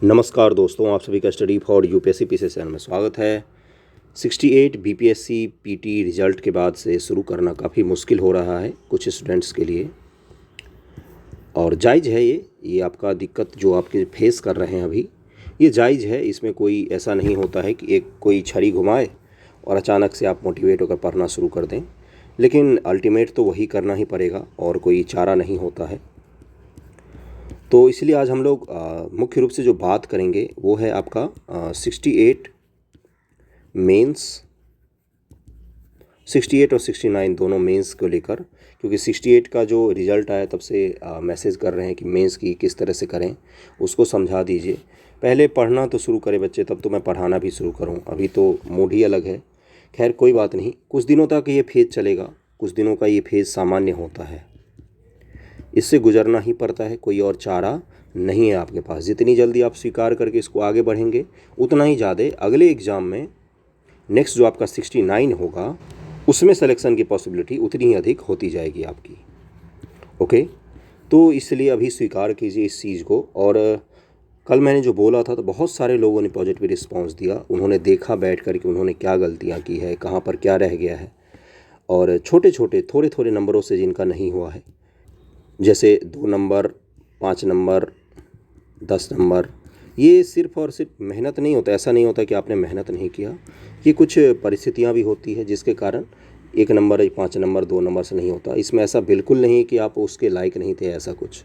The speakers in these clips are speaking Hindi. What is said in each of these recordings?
नमस्कार दोस्तों, आप सभी का study for UPSC PC channel में स्वागत है। 68 बीपीएससी पीटी रिजल्ट के बाद से शुरू करना काफ़ी मुश्किल हो रहा है कुछ स्टूडेंट्स के लिए, और जायज़ है ये आपका दिक्कत जो आपके फेस कर रहे हैं अभी, ये जायज़ है। इसमें कोई ऐसा नहीं होता है कि एक कोई छड़ी घुमाए और अचानक से आप मोटिवेट होकर पढ़ना शुरू कर दें, लेकिन अल्टीमेट तो वही करना ही पड़ेगा और कोई चारा नहीं होता है। तो इसलिए आज हम लोग मुख्य रूप से जो बात करेंगे वो है आपका 68 मेंस, 68 और 69 दोनों मेंस को लेकर, क्योंकि 68 का जो रिज़ल्ट आया तब से मैसेज कर रहे हैं कि मेंस की किस तरह से करें उसको समझा दीजिए। पहले पढ़ना तो शुरू करें बच्चे, तब तो मैं पढ़ाना भी शुरू करूं। अभी तो मूड ही अलग है। खैर कोई बात नहीं, कुछ दिनों तक ये फेज़ चलेगा, कुछ दिनों का ये फेज़ सामान्य होता है, इससे गुजरना ही पड़ता है, कोई और चारा नहीं है आपके पास। जितनी जल्दी आप स्वीकार करके इसको आगे बढ़ेंगे उतना ही ज़्यादा अगले एग्ज़ाम में नेक्स्ट जो आपका 69 होगा उसमें सिलेक्शन की पॉसिबिलिटी उतनी ही अधिक होती जाएगी आपकी। ओके, तो इसलिए अभी स्वीकार कीजिए इस चीज़ को। और कल मैंने जो बोला था तो बहुत सारे लोगों ने पॉजिटिव रिस्पांस दिया। उन्होंने देखा बैठ कर कि उन्होंने क्या गलतियाँ की है, कहाँ पर क्या रह गया है, और छोटे छोटे थोड़े थोड़े नंबरों से जिनका नहीं हुआ है, जैसे 2 नंबर, 5 नंबर, 10 नंबर, ये सिर्फ़ और सिर्फ मेहनत नहीं होता। ऐसा नहीं होता कि आपने मेहनत नहीं किया, ये कुछ परिस्थितियाँ भी होती है जिसके कारण 1 नंबर, 5 नंबर, 2 नंबर से नहीं होता। इसमें ऐसा बिल्कुल नहीं है कि आप उसके लायक नहीं थे, ऐसा कुछ।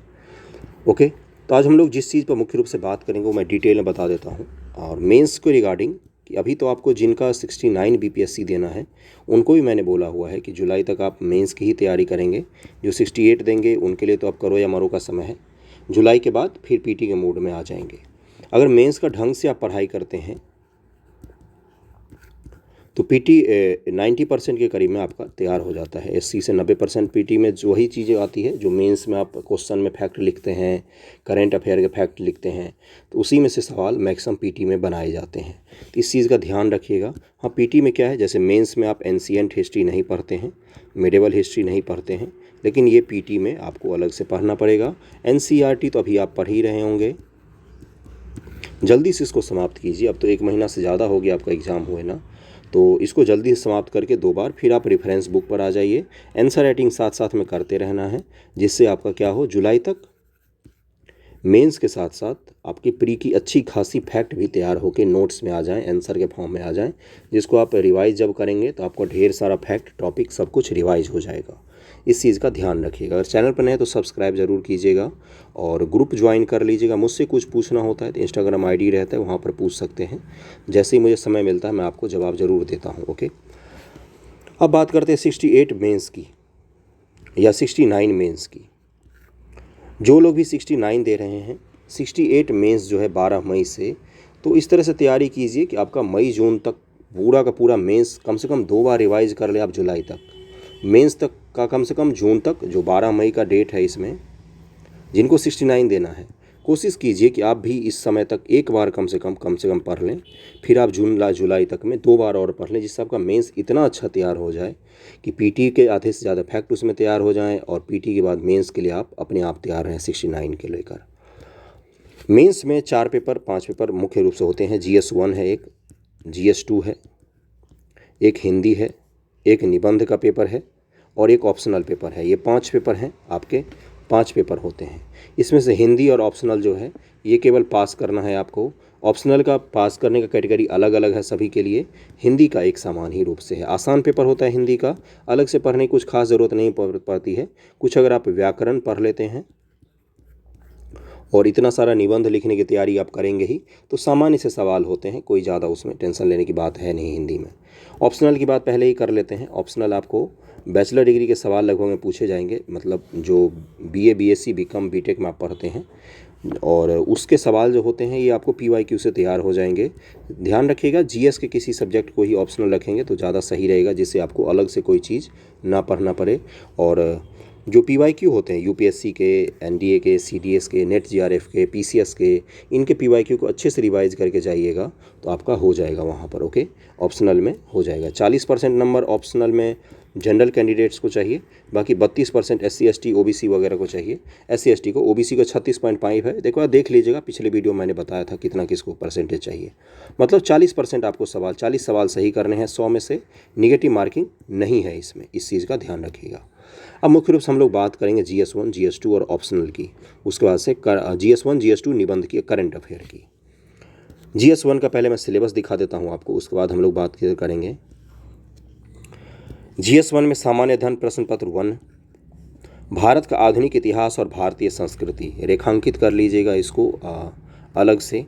ओके, तो आज हम लोग जिस चीज़ पर मुख्य रूप से बात करेंगे वो मैं डिटेल में बता देता हूँ। और मेंस को रिगार्डिंग कि अभी तो आपको जिनका 69 बीपीएससी देना है उनको भी मैंने बोला हुआ है कि जुलाई तक आप मेंस की ही तैयारी करेंगे। जो 68 देंगे उनके लिए तो अब करो या मरो का समय है। जुलाई के बाद फिर पीटी के मूड में आ जाएंगे। अगर मेंस का ढंग से आप पढ़ाई करते हैं तो पीटी 90% के करीब में आपका तैयार हो जाता है। 80 से 90% पीटी में जो ही चीज़ें आती है जो मेंस में आप क्वेश्चन में फैक्ट लिखते हैं, करंट अफेयर के फैक्ट लिखते हैं, तो उसी में से सवाल मैक्सिमम पीटी में बनाए जाते हैं। तो इस चीज़ का ध्यान रखिएगा। हाँ, पीटी में क्या है, जैसे मेंस में आप एंशिएंट हिस्ट्री नहीं पढ़ते हैं, मिडिवल हिस्ट्री नहीं पढ़ते हैं, लेकिन ये पीटी में आपको अलग से पढ़ना पड़ेगा। एनसीईआरटी तो अभी आप पढ़ ही रहे होंगे, जल्दी से इसको समाप्त कीजिए। अब तो 1 महीना से ज़्यादा हो गया आपका एग्ज़ाम हुए ना, तो इसको जल्दी से समाप्त करके 2 बार फिर आप रेफरेंस बुक पर आ जाइए। आंसर राइटिंग साथ साथ में करते रहना है, जिससे आपका क्या हो, जुलाई तक मेंस के साथ साथ आपकी प्री की अच्छी खासी फैक्ट भी तैयार होकर नोट्स में आ जाएं, आंसर के फॉर्म में आ जाएं, जिसको आप रिवाइज जब करेंगे तो आपको ढेर सारा फैक्ट टॉपिक सब कुछ रिवाइज हो जाएगा। इस चीज़ का ध्यान रखिएगा। अगर चैनल पर नए तो सब्सक्राइब ज़रूर कीजिएगा और ग्रुप ज्वाइन कर लीजिएगा। मुझसे कुछ पूछना होता है तो इंस्टाग्राम आईडी रहता है, वहाँ पर पूछ सकते हैं। जैसे ही मुझे समय मिलता है मैं आपको जवाब ज़रूर देता हूँ। ओके, अब बात करते हैं 68 मेंस की या 69 मेंस की। जो लोग भी 69 दे रहे हैं, 68 मेंस जो है 12 मई से, तो इस तरह से तैयारी कीजिए कि आपका मई जून तक पूरा का पूरा मेंस कम से कम 2 बार रिवाइज कर ले आप जुलाई तक। मेंस तक का कम से कम जून तक, जो 12 मई का डेट है, इसमें जिनको 69 देना है कोशिश कीजिए कि आप भी इस समय तक एक बार कम से कम पढ़ लें। फिर आप जुलाई तक में 2 बार और पढ़ लें, जिससे आपका मेंस इतना अच्छा तैयार हो जाए कि पीटी के आधे से ज़्यादा फैक्ट उसमें तैयार हो जाएं, और पीटी के बाद मेंस के लिए आप अपने आप तैयार रहें 69 के लेकर। मेंस में 4 पेपर 5 पेपर मुख्य रूप से होते हैं। GS1 है, एक GS2 है, एक हिंदी है, एक निबंध का पेपर है और एक ऑप्शनल पेपर है। ये 5 पेपर हैं आपके, 5 पेपर होते हैं। इसमें से हिंदी और ऑप्शनल जो है ये केवल पास करना है आपको। ऑप्शनल का पास करने का कैटेगरी अलग अलग है सभी के लिए, हिंदी का एक समान ही रूप से है। आसान पेपर होता है हिंदी का, अलग से पढ़ने की कुछ खास ज़रूरत नहीं पड़ती है। कुछ अगर आप व्याकरण पढ़ लेते हैं और इतना सारा निबंध लिखने की तैयारी आप करेंगे ही, तो सामान्य से सवाल होते हैं, कोई ज़्यादा उसमें टेंशन लेने की बात है नहीं हिंदी में। ऑप्शनल की बात पहले ही कर लेते हैं। ऑप्शनल आपको बैचलर डिग्री के सवाल लगभग में पूछे जाएंगे, मतलब जो BA BSc BCom BTech में आप पढ़ते हैं, और उसके सवाल जो होते हैं ये आपको PYQ से तैयार हो जाएंगे। ध्यान रखिएगा GS के किसी सब्जेक्ट को ही ऑप्शनल रखेंगे तो ज़्यादा सही रहेगा, जिससे आपको अलग से कोई चीज़ ना पढ़ना पड़े। और जो PYQ होते हैं यूपीएससी के, एनडीए के, सीडीएस के, नेट जीआरएफ के, पीसीएस के, इनके PYQ को अच्छे से रिवाइज करके जाइएगा तो आपका हो जाएगा वहाँ पर। ओके, ऑप्शनल में हो जाएगा। 40% नंबर ऑप्शनल में जनरल कैंडिडेट्स को चाहिए, बाकी 32% SC ST OBC वगैरह को चाहिए। SC ST को, OBC को 36.5 है। देखो देख लीजिएगा, पिछले वीडियो मैंने बताया था कितना किसको परसेंटेज चाहिए। मतलब 40% आपको सवाल, 40 सवाल सही करने हैं 100 में से। निगेटिव मार्किंग नहीं है इसमें, इस चीज़ का ध्यान रखिएगा। अब मुख्य रूप से हम लोग बात करेंगे GS1, GS2 और ऑप्शनल की। उसके बाद से GS1, GS2 निबंध की, करंट अफेयर की। GS1 का पहले मैं सिलेबस दिखा देता हूँ आपको, उसके बाद हम लोग बात करेंगे। GS1 में सामान्य अध्ययन प्रश्न पत्र 1, भारत का आधुनिक इतिहास और भारतीय संस्कृति, रेखांकित कर लीजिएगा इसको अलग से।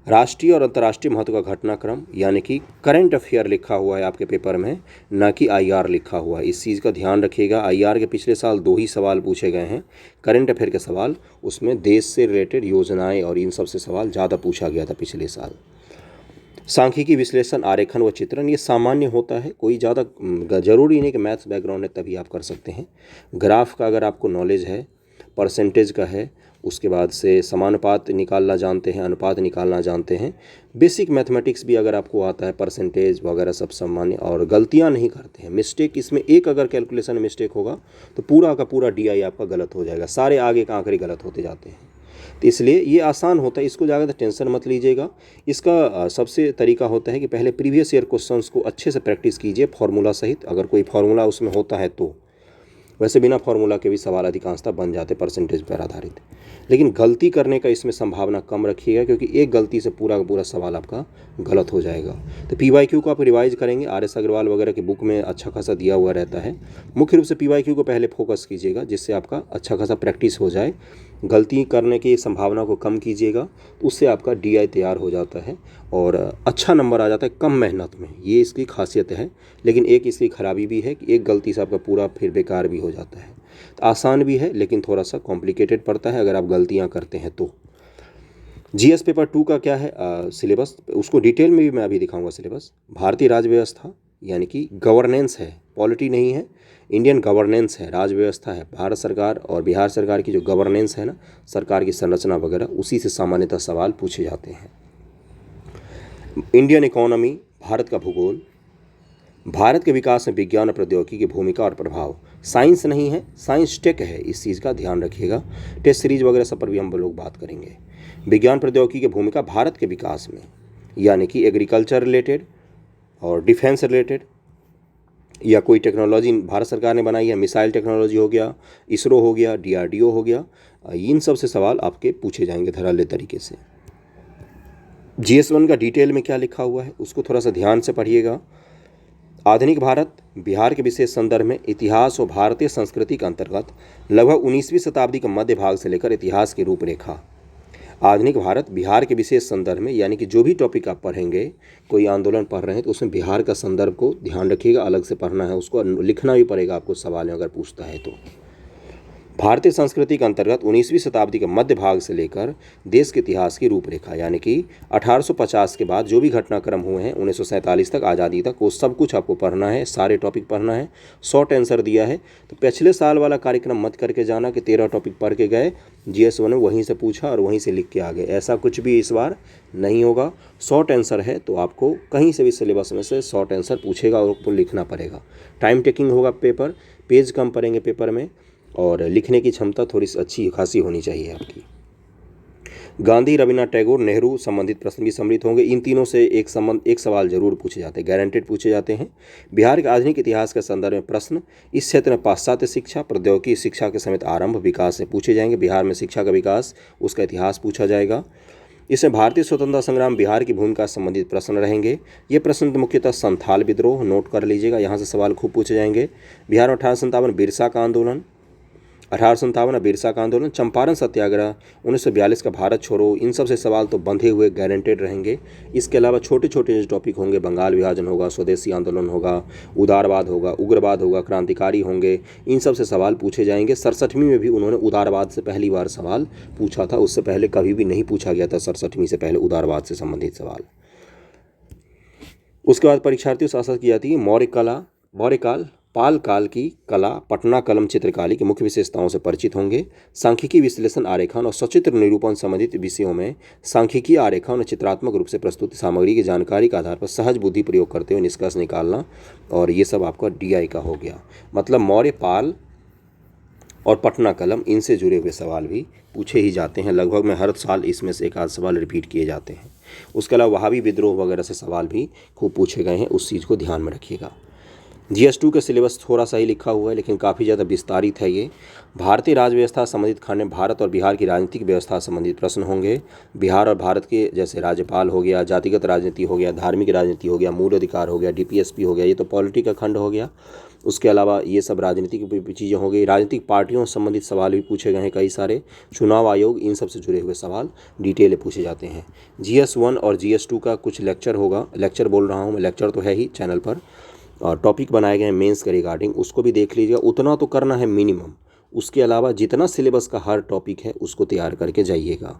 राष्ट्रीय और अंतर्राष्ट्रीय महत्व का घटनाक्रम, यानी कि करंट अफेयर लिखा हुआ है आपके पेपर में, ना कि IR लिखा हुआ है। इस चीज़ का ध्यान रखिएगा। IR के पिछले साल 2 ही सवाल पूछे गए हैं। करंट अफेयर के सवाल, उसमें देश से रिलेटेड योजनाएं और इन सब से सवाल ज़्यादा पूछा गया था पिछले साल। सांख्यिकी विश्लेषण, आरेखन व चित्रण, ये सामान्य होता है, कोई ज़्यादा ज़रूरी नहीं कि मैथ्स बैकग्राउंड है तभी आप कर सकते हैं। ग्राफ का अगर आपको नॉलेज है, परसेंटेज का है, उसके बाद से समानुपात निकालना जानते हैं, अनुपात निकालना जानते हैं, बेसिक मैथमेटिक्स भी अगर आपको आता है, परसेंटेज वगैरह सब सामान्य, और गलतियां नहीं करते हैं। मिस्टेक इसमें एक अगर कैलकुलेशन में मिस्टेक होगा तो पूरा का पूरा DI आपका गलत हो जाएगा, सारे आगे का आंकड़े गलत होते जाते हैं। तो इसलिए ये आसान होता है, इसको ज़्यादा टेंशन मत लीजिएगा। इसका सबसे तरीका होता है कि पहले प्रीवियस ईयर क्वेश्चंस को अच्छे से प्रैक्टिस कीजिए, फार्मूला सहित, अगर कोई फार्मूला उसमें होता है तो। वैसे बिना फार्मूला के भी सवाल अधिकांशतः बन जाते परसेंटेज पर आधारित, लेकिन गलती करने का इसमें संभावना कम रखिएगा, क्योंकि एक गलती से पूरा का पूरा सवाल आपका गलत हो जाएगा। तो PYQ को आप रिवाइज करेंगे, RS अग्रवाल वगैरह की बुक में अच्छा खासा दिया हुआ रहता है। मुख्य रूप से PYQ को पहले फोकस कीजिएगा, जिससे आपका अच्छा खासा प्रैक्टिस हो जाए। गलती करने की संभावना को कम कीजिएगा, उससे आपका DI तैयार हो जाता है और अच्छा नंबर आ जाता है कम मेहनत में। ये इसकी खासियत है। लेकिन एक इसकी खराबी भी है कि एक गलती से आपका पूरा फिर बेकार भी हो जाता है। तो आसान भी है लेकिन थोड़ा सा कॉम्प्लिकेटेड पड़ता है अगर आप गलतियां करते हैं तो। GS पेपर 2 का क्या है सिलेबस, उसको डिटेल में भी मैं अभी दिखाऊंगा सिलेबस। भारतीय राज्य व्यवस्था, यानी कि गवर्नेंस है, पॉलिटी नहीं है, इंडियन गवर्नेंस है, राज व्यवस्था है। भारत सरकार और बिहार सरकार की जो गवर्नेंस है ना, सरकार की संरचना वगैरह, उसी से सामान्यतः सवाल पूछे जाते हैं। इंडियन इकोनॉमी, भारत का भूगोल, भारत के विकास में विज्ञान और प्रौद्योगिकी की भूमिका और प्रभाव। साइंस नहीं है, साइंस टेक है, इस चीज़ का ध्यान रखिएगा। टेस्ट सीरीज वगैरह सब पर भी हम लोग बात करेंगे। विज्ञान प्रौद्योगिकी की भूमिका भारत के विकास में, यानी कि एग्रीकल्चर रिलेटेड और डिफेंस रिलेटेड, या कोई टेक्नोलॉजी भारत सरकार ने बनाई है, मिसाइल टेक्नोलॉजी हो गया, इसरो हो गया, DRDO हो गया, इन सब से सवाल आपके पूछे जाएंगे धराले तरीके से। GS1 का डिटेल में क्या लिखा हुआ है उसको थोड़ा सा ध्यान से पढ़िएगा। आधुनिक भारत, बिहार के विशेष संदर्भ में इतिहास और भारतीय संस्कृति के अंतर्गत लगभग 19वीं शताब्दी के मध्य भाग से लेकर इतिहास की रूपरेखा। आधुनिक भारत, बिहार के विशेष संदर्भ में, यानी कि जो भी टॉपिक आप पढ़ेंगे, कोई आंदोलन पढ़ रहे हैं तो उसमें बिहार का संदर्भ को ध्यान रखिएगा, अलग से पढ़ना है, उसको लिखना भी पड़ेगा आपको सवाल में अगर पूछता है तो। भारतीय संस्कृति के अंतर्गत 19वीं शताब्दी के मध्य भाग से लेकर देश के इतिहास की रूपरेखा, यानी कि 1850 के बाद जो भी घटनाक्रम हुए हैं 1947 तक, आज़ादी तक, वो सब कुछ आपको पढ़ना है, सारे टॉपिक पढ़ना है। शॉर्ट आंसर दिया है, तो पिछले साल वाला कार्यक्रम मत करके जाना कि 13 टॉपिक पढ़ के गए, GS1 ने वहीं से पूछा और वहीं से लिख के आ गए, ऐसा कुछ भी इस बार नहीं होगा। शॉर्ट आंसर है तो आपको कहीं से भी सिलेबस में से शॉर्ट आंसर पूछेगा और आपको लिखना पड़ेगा। टाइम टेकिंग होगा पेपर, पेज कम पड़ेंगे पेपर में, और लिखने की क्षमता थोड़ी सी अच्छी खासी होनी चाहिए आपकी। गांधी, रविन्द्रनाथ टैगोर, नेहरू संबंधित प्रश्न भी सम्मिलित होंगे। इन तीनों से एक सवाल जरूर पूछे जाते हैं, गारंटेड पूछे जाते हैं। बिहार के आधुनिक इतिहास के संदर्भ में प्रश्न इस क्षेत्र में पाश्चात्य शिक्षा, प्रौद्योगिकी शिक्षा के समेत आरंभ, विकास से पूछे जाएंगे। बिहार में शिक्षा का विकास, उसका इतिहास पूछा जाएगा। इसमें भारतीय स्वतंत्रता संग्राम, बिहार की भूमिका से संबंधित प्रश्न रहेंगे। ये प्रश्न मुख्यतः संथाल विद्रोह, नोट कर लीजिएगा, यहाँ से सवाल खूब पूछे जाएंगे। बिहार में 1857 बिरसा का आंदोलन, 1857 बिरसा का आंदोलन, चंपारण सत्याग्रह, 1942 का भारत छोड़ो, इन सब से सवाल तो बंधे हुए गारंटेड रहेंगे। इसके अलावा छोटे छोटे जो टॉपिक होंगे, बंगाल विभाजन होगा, स्वदेशी आंदोलन होगा, उदारवाद होगा, उग्रवाद होगा, क्रांतिकारी होंगे, इन सब से सवाल पूछे जाएंगे। 67वीं में भी उन्होंने उदारवाद से पहली बार सवाल पूछा था, उससे पहले कभी भी नहीं पूछा गया था 67वीं से पहले उदारवाद से संबंधित सवाल। उसके बाद परीक्षार्थियों से आशा की जाती है मौर्य काल, पाल काल की कला पटना कलम चित्रकारी की मुख्य विशेषताओं से परिचित होंगे। सांख्यिकी विश्लेषण आरेखन और सचित्र निरूपण संबंधित विषयों में सांख्यिकी आरेखन और चित्रात्मक रूप से प्रस्तुत सामग्री की जानकारी के आधार पर सहज बुद्धि प्रयोग करते हुए निष्कर्ष निकालना, और ये सब आपका DI का हो गया। मतलब मौर्य, पाल और पटना कलम, इनसे जुड़े हुए सवाल भी पूछे ही जाते हैं। लगभग में हर साल इसमें से एक आध सवाल रिपीट किए जाते हैं। उसके अलावा वहाबी विद्रोह वगैरह से सवाल भी खूब पूछे गए हैं, उस चीज़ को ध्यान में रखिएगा। GS2 का सिलेबस थोड़ा सा ही लिखा हुआ है, लेकिन काफ़ी ज़्यादा विस्तारित है ये। भारतीय राज्य व्यवस्था संबंधित खंड में भारत और बिहार की राजनीतिक व्यवस्था संबंधित प्रश्न होंगे। बिहार और भारत के जैसे राज्यपाल हो गया, जातिगत राजनीति हो गया, धार्मिक राजनीति हो गया, मूल अधिकार हो गया, DPSP हो गया, ये तो पॉलिटी का खंड हो गया। उसके अलावा ये सब राजनीतिक चीज़ें हो गई। राजनीतिक पार्टियों से संबंधित सवाल भी पूछे गए हैं कई सारे। चुनाव आयोग, इन सब से जुड़े हुए सवाल डिटेल में पूछे जाते हैं। GS1 और GS2 का कुछ लेक्चर होगा, लेक्चर बोल रहा हूँ मैं, लेक्चर तो है ही चैनल पर, और टॉपिक बनाए गए हैं मेंस के रिगार्डिंग, उसको भी देख लीजिएगा। उतना तो करना है मिनिमम, उसके अलावा जितना सिलेबस का हर टॉपिक है उसको तैयार करके जाइएगा।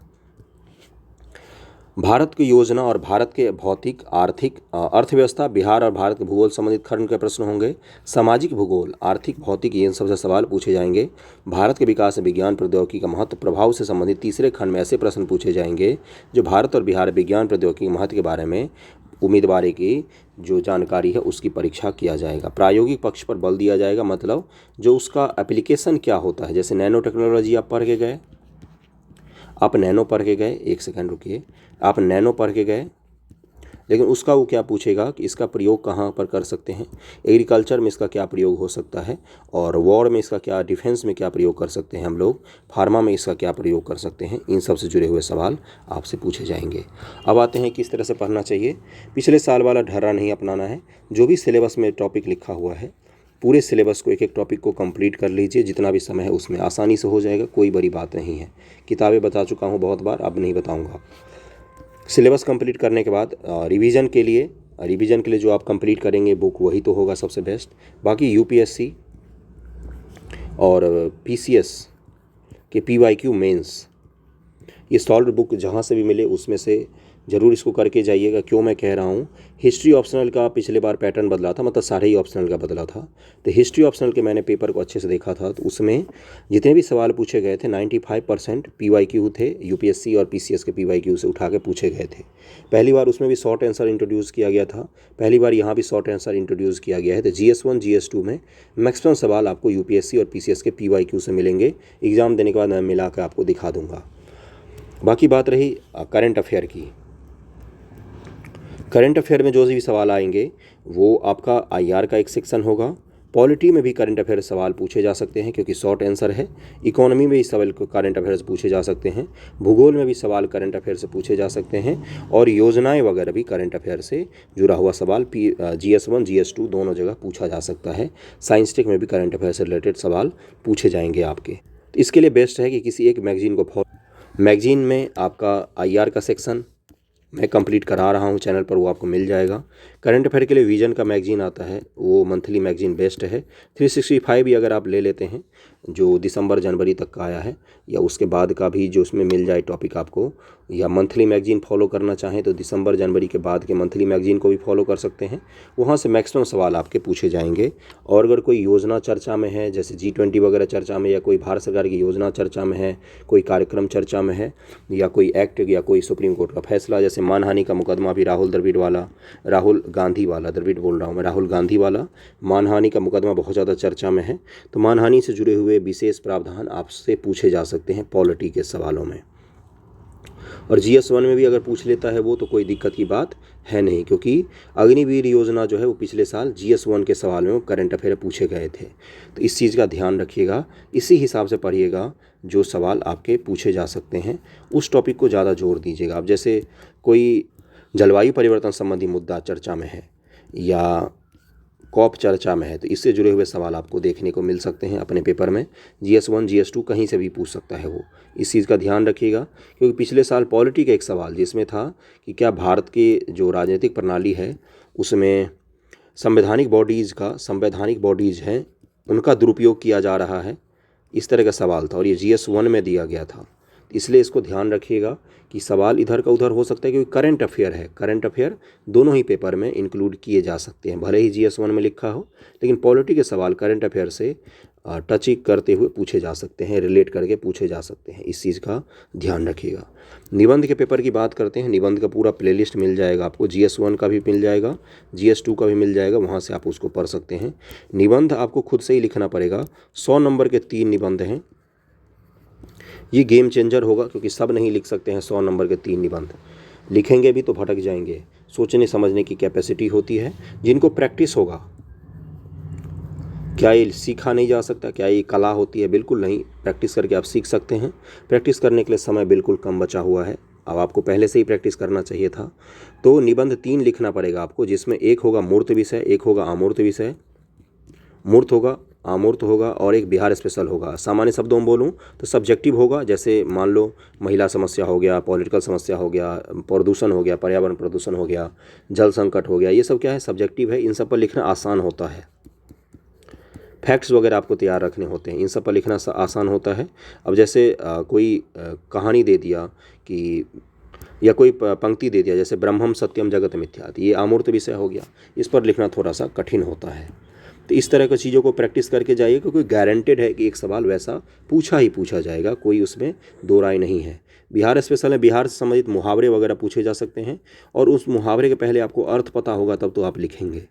भारत की योजना और भारत के भौतिक आर्थिक अर्थव्यवस्था, बिहार और भारत के भूगोल संबंधित खंड के प्रश्न होंगे। सामाजिक भूगोल, आर्थिक, भौतिक, इन सबसे सवाल पूछे जाएंगे। भारत के विकास में विज्ञान प्रौद्योगिकी का महत्व, प्रभाव से संबंधित तीसरे खंड में ऐसे प्रश्न पूछे जाएंगे जो भारत और बिहार विज्ञान प्रौद्योगिकी के महत्व के बारे में उम्मीदवार की जो जानकारी है उसकी परीक्षा किया जाएगा। प्रायोगिक पक्ष पर बल दिया जाएगा, मतलब जो उसका एप्लीकेशन क्या होता है। जैसे नैनो टेक्नोलॉजी आप पढ़ के गए, आप नैनो पढ़ के गए, एक सेकंड रुकिए, आप नैनो पढ़ के गए, लेकिन उसका वो क्या पूछेगा कि इसका प्रयोग कहाँ पर कर सकते हैं, एग्रीकल्चर में इसका क्या प्रयोग हो सकता है, और वॉर में इसका क्या, डिफेंस में क्या प्रयोग कर सकते हैं हम लोग, फार्मा में इसका क्या प्रयोग कर सकते हैं। इन सब से जुड़े हुए सवाल आपसे पूछे जाएंगे। अब आते हैं किस तरह से पढ़ना चाहिए। पिछले साल वाला ढर्रा नहीं अपनाना है। जो भी सिलेबस में टॉपिक लिखा हुआ है, पूरे सिलेबस को, एक एक टॉपिक को कंप्लीट कर लीजिए। जितना भी समय है उसमें आसानी से हो जाएगा, कोई बड़ी बात नहीं है। किताबें बता चुका हूँ बहुत बार, अब नहीं बताऊँगा। सिलेबस कंप्लीट करने के बाद रिवीजन के लिए जो आप कंप्लीट करेंगे बुक, वही तो होगा सबसे बेस्ट। बाकी UPSC और PCS के PYQ मेंस, ये सॉल्व बुक जहाँ से भी मिले उसमें से ज़रूर इसको करके जाइएगा। क्यों मैं कह रहा हूँ, हिस्ट्री ऑप्शनल का पिछले बार पैटर्न बदला था, मतलब सारे ही ऑप्शनल का बदला था। तो हिस्ट्री ऑप्शनल के मैंने पेपर को अच्छे से देखा था, तो उसमें जितने भी सवाल पूछे गए थे 95% PYQ थे। UPSC और PCS के PYQ से उठा के पूछे गए थे। पहली बार उसमें भी शॉर्ट आंसर इंट्रोड्यूस किया गया था, पहली बार यहाँ भी शॉर्ट आंसर इंट्रोड्यूस किया गया है। तो GS1 GS2 में मैक्सिमम सवाल आपको UPSC और PCS के PYQ से मिलेंगे। एग्ज़ाम देने के बाद मैं मिला कर आपको दिखा दूँगा। बाकी बात रही करंट अफेयर की। करंट अफेयर में जो भी सवाल आएंगे वो आपका IR का एक सेक्शन होगा। पॉलिटी में भी करंट अफेयर सवाल पूछे जा सकते हैं क्योंकि शॉर्ट आंसर है। इकोनॉमी में भी सवाल करंट अफेयर से पूछे जा सकते हैं। भूगोल में भी सवाल करंट अफेयर से पूछे जा सकते हैं, और योजनाएं वगैरह भी करंट अफेयर से जुड़ा हुआ सवाल GS1 GS2 दोनों जगह पूछा जा सकता है। साइंस टेक में भी करंट अफेयर से रिलेटेड सवाल पूछे जाएंगे आपके। तो इसके लिए बेस्ट है कि किसी एक मैगजीन को फॉलो। मैगजीन में आपका IR का सेक्शन मैं कंप्लीट करा रहा हूँ चैनल पर, वो आपको मिल जाएगा। करंट अफेयर के लिए विजन का मैगजीन आता है, वो मंथली मैगजीन बेस्ट है। 365 भी अगर आप ले लेते हैं, जो दिसंबर जनवरी तक का आया है, या उसके बाद का भी जो उसमें मिल जाए टॉपिक आपको, या मंथली मैगजीन फॉलो करना चाहें तो दिसंबर जनवरी के बाद के मंथली मैगजीन को भी फॉलो कर सकते हैं। वहाँ से मैक्सिमम सवाल आपके पूछे जाएंगे। और अगर कोई योजना चर्चा में है, जैसे G20 वगैरह चर्चा में, या कोई भारत सरकार की योजना चर्चा में है, कोई कार्यक्रम चर्चा में है, या कोई एक्ट या कोई सुप्रीम कोर्ट का फैसला, जैसे मानहानि का मुकदमा भी राहुल गांधी वाला मानहानि का मुकदमा बहुत ज़्यादा चर्चा में है। तो मानहानि से जुड़े हुए विशेष प्रावधान आपसे पूछे जा सकते हैं पॉलिटी के सवालों में। और GS1 में भी अगर पूछ लेता है वो, तो कोई दिक्कत की बात है नहीं, क्योंकि अग्निवीर योजना जो है वो पिछले साल GS1 के सवाल में करंट अफेयर पूछे गए थे। तो इस चीज़ का ध्यान रखिएगा, इसी हिसाब से पढ़िएगा। जो सवाल आपके पूछे जा सकते हैं उस टॉपिक को ज़्यादा जोर दीजिएगा। अब जैसे कोई जलवायु परिवर्तन संबंधी मुद्दा चर्चा में है, या COP चर्चा में है, तो इससे जुड़े हुए सवाल आपको देखने को मिल सकते हैं अपने पेपर में। GS1 GS2 कहीं से भी पूछ सकता है वो, इस चीज़ का ध्यान रखिएगा। क्योंकि पिछले साल पॉलिटी का एक सवाल जिसमें था कि क्या भारत की जो राजनीतिक प्रणाली है उसमें संवैधानिक बॉडीज़ हैं उनका दुरुपयोग किया जा रहा है, इस तरह का सवाल था, और ये GS1 में दिया गया था। इसलिए इसको ध्यान रखिएगा कि सवाल इधर का उधर हो सकता है, क्योंकि करंट अफेयर है। करंट अफेयर दोनों ही पेपर में इंक्लूड किए जा सकते हैं, भले ही GS1 में लिखा हो, लेकिन पॉलिटी के सवाल करंट अफेयर से टचिंग करते हुए पूछे जा सकते हैं, रिलेट करके पूछे जा सकते हैं। इस चीज़ का ध्यान रखिएगा। निबंध के पेपर की बात करते हैं। निबंध का पूरा प्लेलिस्ट मिल जाएगा आपको, GS1 का भी मिल जाएगा, GS2 का भी मिल जाएगा, वहाँ से आप उसको पढ़ सकते हैं। निबंध आपको खुद से ही लिखना पड़ेगा। 100 नंबर के 3 निबंध हैं। ये गेम चेंजर होगा, क्योंकि सब नहीं लिख सकते हैं 100 नंबर के 3 निबंध। लिखेंगे भी तो भटक जाएंगे। सोचने समझने की कैपेसिटी होती है। जिनको प्रैक्टिस होगा, क्या ये सीखा नहीं जा सकता? क्या ये कला होती है? बिल्कुल नहीं, प्रैक्टिस करके आप सीख सकते हैं। प्रैक्टिस करने के लिए समय बिल्कुल कम बचा हुआ है, अब आपको पहले से ही प्रैक्टिस करना चाहिए था। तो निबंध 3 लिखना पड़ेगा आपको, जिसमें एक होगा मूर्त विषय, एक होगा अमूर्त विषय, मूर्त होगा, अमूर्त होगा, और एक बिहार स्पेशल होगा। सामान्य शब्दों में बोलूँ तो सब्जेक्टिव होगा, जैसे मान लो महिला समस्या हो गया, पॉलिटिकल समस्या हो गया, प्रदूषण हो गया, पर्यावरण प्रदूषण हो गया, जल संकट हो गया, ये सब क्या है, सब्जेक्टिव है। इन सब पर लिखना आसान होता है। फैक्ट्स वगैरह आपको तैयार रखने होते हैं, इन सब पर लिखना आसान होता है। अब जैसे कोई कहानी दे दिया कि, या कोई पंक्ति दे दिया, जैसे ब्रह्मम सत्यम जगत मिथ्या, ये अमूर्त विषय हो गया, इस पर लिखना थोड़ा सा कठिन होता है। तो इस तरह की चीज़ों को प्रैक्टिस करके जाइए, क्योंकि गारंटेड है कि एक सवाल वैसा पूछा ही पूछा जाएगा, कोई उसमें दो राय नहीं है। बिहार स्पेशल है, बिहार से संबंधित मुहावरे वगैरह पूछे जा सकते हैं, और उस मुहावरे के पहले आपको अर्थ पता होगा तब तो आप लिखेंगे।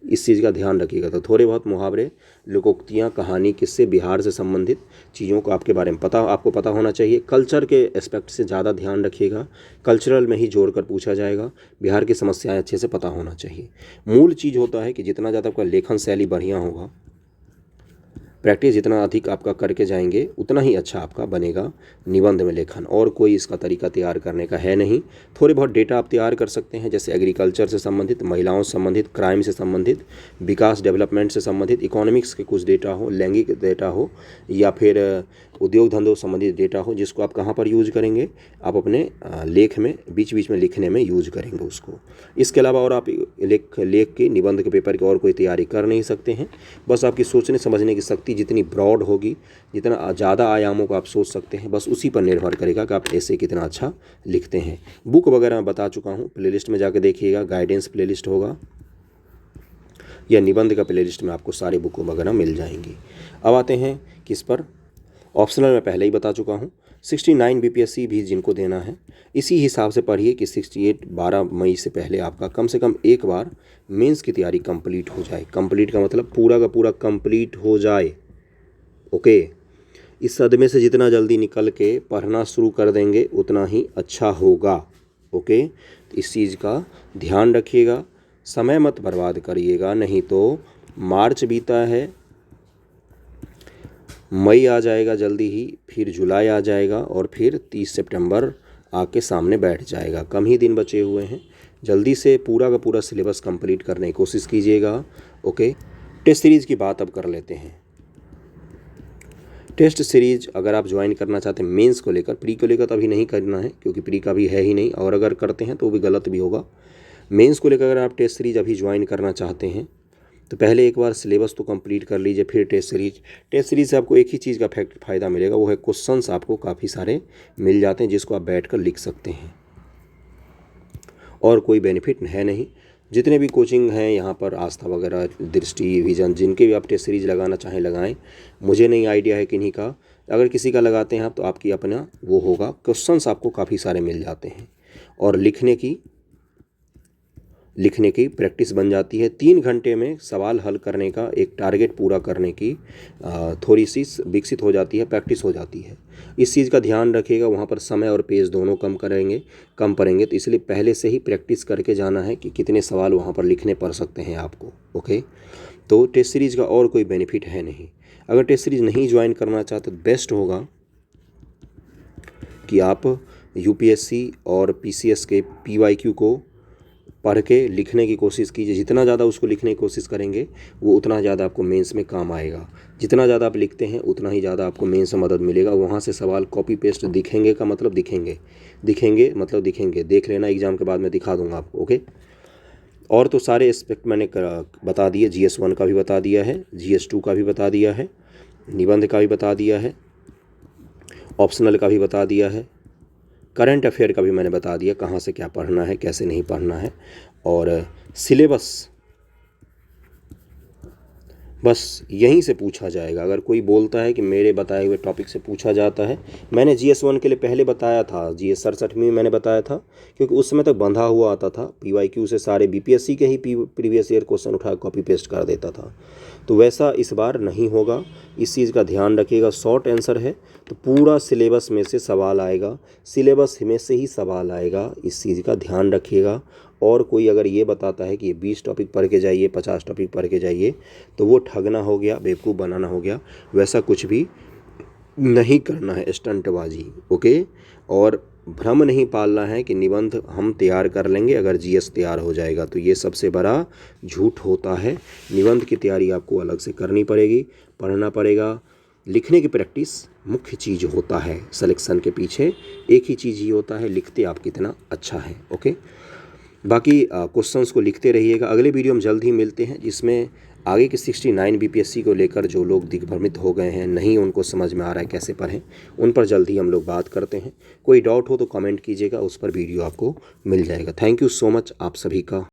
इस चीज़ का ध्यान रखिएगा। तो थोड़े बहुत मुहावरे, लोकोक्तियाँ, कहानी, किससे, बिहार से संबंधित चीज़ों को आपके बारे में आपको पता होना चाहिए। कल्चर के एस्पेक्ट से ज़्यादा ध्यान रखिएगा, कल्चरल में ही जोड़ कर पूछा जाएगा। बिहार की समस्याएं अच्छे से पता होना चाहिए। मूल चीज़ होता है कि जितना ज़्यादा आपका लेखन शैली बढ़िया होगा, प्रैक्टिस जितना अधिक आपका करके जाएंगे, उतना ही अच्छा आपका बनेगा निबंध में लेखन। और कोई इसका तरीका तैयार करने का है नहीं। थोड़े बहुत डेटा आप तैयार कर सकते हैं, जैसे एग्रीकल्चर से संबंधित, महिलाओं से संबंधित, क्राइम से संबंधित, विकास डेवलपमेंट से संबंधित, इकोनॉमिक्स के कुछ डेटा हो, लैंगिक डेटा हो, या फिर उद्योग धंधों से संबंधित डेटा हो, जिसको आप कहाँ पर यूज करेंगे, आप अपने लेख में बीच बीच में लिखने में यूज करेंगे उसको। इसके अलावा और आप लेख के, निबंध के पेपर की और कोई तैयारी कर नहीं सकते हैं। बस आपकी सोचने समझने की शक्ति जितनी ब्रॉड होगी, जितना ज़्यादा आयामों को आप सोच सकते हैं, बस उसी पर निर्भर करेगा कि आप ऐसे कितना अच्छा लिखते हैं। बुक वगैरह मैं बता चुका हूँ, प्लेलिस्ट में जाकर देखिएगा, गाइडेंस प्लेलिस्ट होगा, या निबंध का प्लेलिस्ट में आपको सारे बुक वगैरह मिल जाएंगी। अब आते हैं किस पर, ऑप्शनल मैं पहले ही बता चुका हूँ। 69 BPSC भी जिनको देना है, इसी हिसाब से पढ़िए कि 68 12 मई से पहले आपका कम से कम एक बार मेंस की तैयारी कंप्लीट हो जाए। कंप्लीट का मतलब पूरा का पूरा कंप्लीट हो जाए। ओके, इस सदमे से जितना जल्दी निकल के पढ़ना शुरू कर देंगे उतना ही अच्छा होगा। ओके, तो इस चीज़ का ध्यान रखिएगा, समय मत बर्बाद करिएगा, नहीं तो मार्च बीता है, मई आ जाएगा जल्दी ही, फिर जुलाई आ जाएगा, और फिर 30 सितंबर आके सामने बैठ जाएगा। कम ही दिन बचे हुए हैं, जल्दी से पूरा का पूरा सिलेबस कंप्लीट करने की कोशिश कीजिएगा। ओके, टेस्ट सीरीज़ की बात अब कर लेते हैं। टेस्ट सीरीज अगर आप ज्वाइन करना चाहते हैं मेंस को लेकर, प्री को लेकर तो अभी नहीं करना है, क्योंकि प्री का भी है ही नहीं, और अगर करते हैं तो वो भी गलत भी होगा। मेंस को लेकर अगर आप टेस्ट सीरीज अभी ज्वाइन करना चाहते हैं तो पहले एक बार सिलेबस तो कंप्लीट कर लीजिए, फिर टेस्ट सीरीज। टेस्ट सीरीज से आपको एक ही चीज़ का फ़ायदा मिलेगा, वो है क्वेश्चंस आपको काफ़ी सारे मिल जाते हैं, जिसको आप बैठकर लिख सकते हैं, और कोई बेनिफिट है नहीं। जितने भी कोचिंग हैं यहाँ पर, आस्था वगैरह, दृष्टि, विजन, जिनके भी आप टेस्ट सीरीज लगाना चाहें लगाएं। मुझे नहीं आइडिया है किन्हीं का, अगर किसी का लगाते हैं आप तो आपकी अपना वो होगा। क्वेश्चंस आपको काफ़ी सारे मिल जाते हैं, और लिखने की प्रैक्टिस बन जाती है। 3 घंटे में सवाल हल करने का एक टारगेट पूरा करने की थोड़ी सी विकसित हो जाती है, प्रैक्टिस हो जाती है। इस चीज़ का ध्यान रखिएगा, वहाँ पर समय और पेज दोनों कम पड़ेंगे, तो इसलिए पहले से ही प्रैक्टिस करके जाना है कि कितने सवाल वहाँ पर लिखने पड़ सकते हैं आपको। ओके, तो टेस्ट सीरीज़ का और कोई बेनिफिट है नहीं। अगर टेस्ट सीरीज़ नहीं ज्वाइन करना चाहते तो बेस्ट होगा कि आप UPSC और PCS के PYQ को पढ़ के लिखने की कोशिश कीजिए। जितना ज़्यादा उसको लिखने की कोशिश करेंगे, वो उतना ज़्यादा आपको मेंस में काम आएगा। जितना ज़्यादा आप लिखते हैं उतना ही ज़्यादा आपको मेंस में मदद मिलेगा। वहाँ से सवाल कॉपी पेस्ट दिखेंगे का मतलब दिखेंगे मतलब दिखेंगे, देख लेना, एग्ज़ाम के बाद मैं दिखा दूंगा आपको। ओके, और तो सारे एस्पेक्ट मैंने बता दिए। GS1 का भी बता दिया है, GS2 का भी बता दिया है, निबंध का भी बता दिया है, ऑप्शनल का भी बता दिया है, करंट अफेयर का भी मैंने बता दिया कहाँ से क्या पढ़ना है, कैसे नहीं पढ़ना है। और सिलेबस बस यहीं से पूछा जाएगा। अगर कोई बोलता है कि मेरे बताए हुए टॉपिक से पूछा जाता है, मैंने GS1 के लिए पहले बताया था, GS 67 में मैंने बताया था, क्योंकि उस समय तक बंधा हुआ आता था, PYQ से सारे BPSC के ही प्रीवियस ईयर क्वेश्चन उठा कॉपी पेस्ट कर देता था। तो वैसा इस बार नहीं होगा, इस चीज़ का ध्यान रखिएगा। शॉर्ट आंसर है तो पूरा सिलेबस में से सवाल आएगा, सिलेबस में से ही सवाल आएगा, इस चीज़ का ध्यान रखिएगा। और कोई अगर ये बताता है कि ये 20 टॉपिक पढ़ के जाइए, 50 टॉपिक पढ़ के जाइए, तो वो ठगना हो गया, बेवकूफ़ बनाना हो गया। वैसा कुछ भी नहीं करना है, स्टंटबाजी, ओके। और भ्रम नहीं पालना है कि निबंध हम तैयार कर लेंगे अगर GS तैयार हो जाएगा, तो ये सबसे बड़ा झूठ होता है। निबंध की तैयारी आपको अलग से करनी पड़ेगी, पढ़ना पड़ेगा। लिखने की प्रैक्टिस मुख्य चीज़ होता है, सिलेक्शन के पीछे एक ही चीज़ ही होता है, लिखते आप कितना अच्छा है, ओके। बाकी क्वेश्चंस को लिखते रहिएगा। अगले वीडियो में जल्द ही मिलते हैं, जिसमें आगे के 69 BPSC को लेकर जो लोग दिग्भ्रमित हो गए हैं, नहीं उनको समझ में आ रहा है कैसे पढ़ें, उन पर जल्द ही हम लोग बात करते हैं। कोई डाउट हो तो कमेंट कीजिएगा, उस पर वीडियो आपको मिल जाएगा। थैंक यू सो मच आप सभी का।